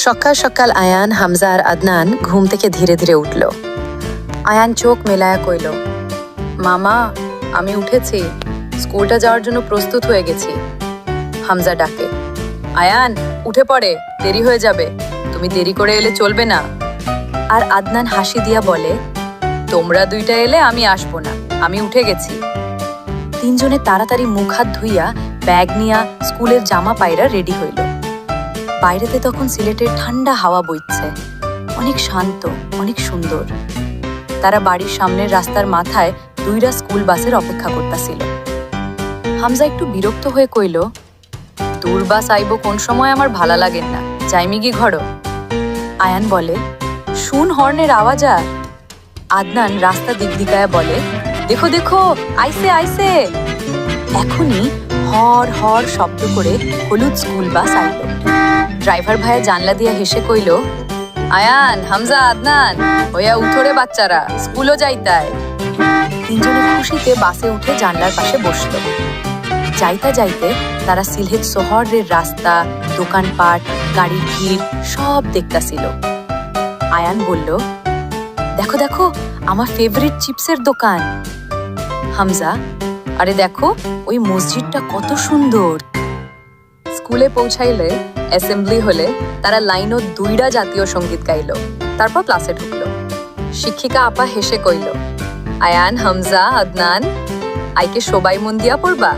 সকাল সকাল আয়ান, হামজা আর আদনান ঘুম থেকে ধীরে ধীরে উঠল। আয়ান চোখ মেলায়া কইল, মামা আমি উঠেছি, স্কুলটা যাওয়ার জন্য প্রস্তুত হয়ে গেছি। হামজা ডাকে, আয়ান উঠে পড়ে, দেরি হয়ে যাবে, তুমি দেরি করে এলে চলবে না। আর আদনান হাসি দিয়া বলে, তোমরা দুইটা এলে আমি আসবো না, আমি উঠে গেছি। তিনজনে তাড়াতাড়ি মুখ হাত ধুইয়া ব্যাগ নিয়া স্কুলের জামা পায়রা রেডি হইল। বাইরেতে তখন সিলেটের ঠান্ডা হাওয়া বইছে, অনেক শান্ত, অনেক সুন্দর। তারা বাড়ির সামনের রাস্তার মাথায় দুইটা স্কুল বাসের অপেক্ষা করতেছিল। হামজা একটু বিরক্ত হয়ে কইল, দূর বাস আইব কোন সময় আমার ভালা লাগেন না, যাইমিগি ঘর। আয়ান বলে, শুন হর্নের আওয়াজ। আর আদনান রাস্তা দিক দিকায়া বলে, দেখো দেখো আইসে আইসে। এখনই হর হর শব্দ করে হলুদ স্কুল বাস আইল। ড্রাইভার ভাইয়া জানলা দিয়া হেসে কইল, আয়ান, হামজা, আদনান, হইয়া উঠোরে বাচ্চারা, স্কুলও যাইতায়। তিনজনে খুশিতে বাসে উঠে জানলার পাশে বসল। যাইতে যাইতে তারা সিলেট শহরের রাস্তা, দোকানপাট, গাড়ির ভিড় সব দেখতাছিল। আয়ান বলল, দেখো দেখো আমার ফেভারিট চিপসের দোকান। হামজা, আরে দেখো ওই মসজিদটা কত সুন্দর। স্কুলে পৌঁছাইলে, অ্যাসেম্বলি হলে তারা লাইনও দুইটা জাতীয় সঙ্গীত গাইল। তারপর ক্লাসে ঢুকলো। শিক্ষিকা আপা হেসে কইল, আয়ান, হামজা, আদনান, আইকে সবাই মন দিয়া পড়বা।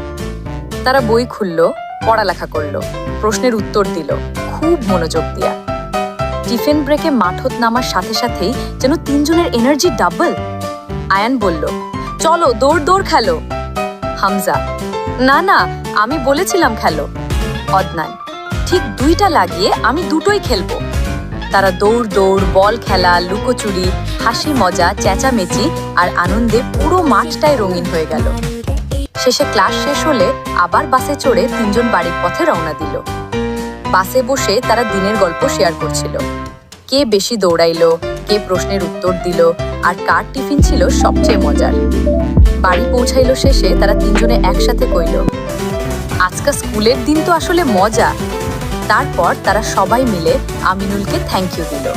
তারা বই খুলল, পড়ালেখা করলো, প্রশ্নের উত্তর দিল খুব মনোযোগ দিয়া। টিফিন ব্রেকে মাঠত নামার সাথে সাথেই যেন তিনজনের এনার্জি ডাবল। আয়ান বলল, চলো দৌড় দৌড় খেলো। হামজা, না না আমি বলেছিলাম খেলো। অদনান, ঠিক দুইটা লাগিয়ে আমি দুটোই খেলবো। তারা দৌড় দৌড়, বল খেলা, লুকোচুরি, হাসি মজা, চেঁচামেচি আর আনন্দে পুরো মাঠটাই রঙিন হয়ে গেল। শেষে ক্লাস শেষ হলে আবার বাসে চড়ে তিনজন বাড়ির পথে রওনা দিল। বাসে বসে তারা দিনের গল্প শেয়ার করছিল। কে বেশি দৌড়াইলো, কে প্রশ্নের উত্তর দিল, আর কার টিফিন ছিল সবচেয়ে মজার। বাড়ি পৌঁছাইলো শেষে তারা তিনজনে একসাথে কইল, আজকা স্কুলের দিন তো আসলে মজা। তারপর তারা সবাই মিলে আমিনুলকে থ্যাংক ইউ দিল।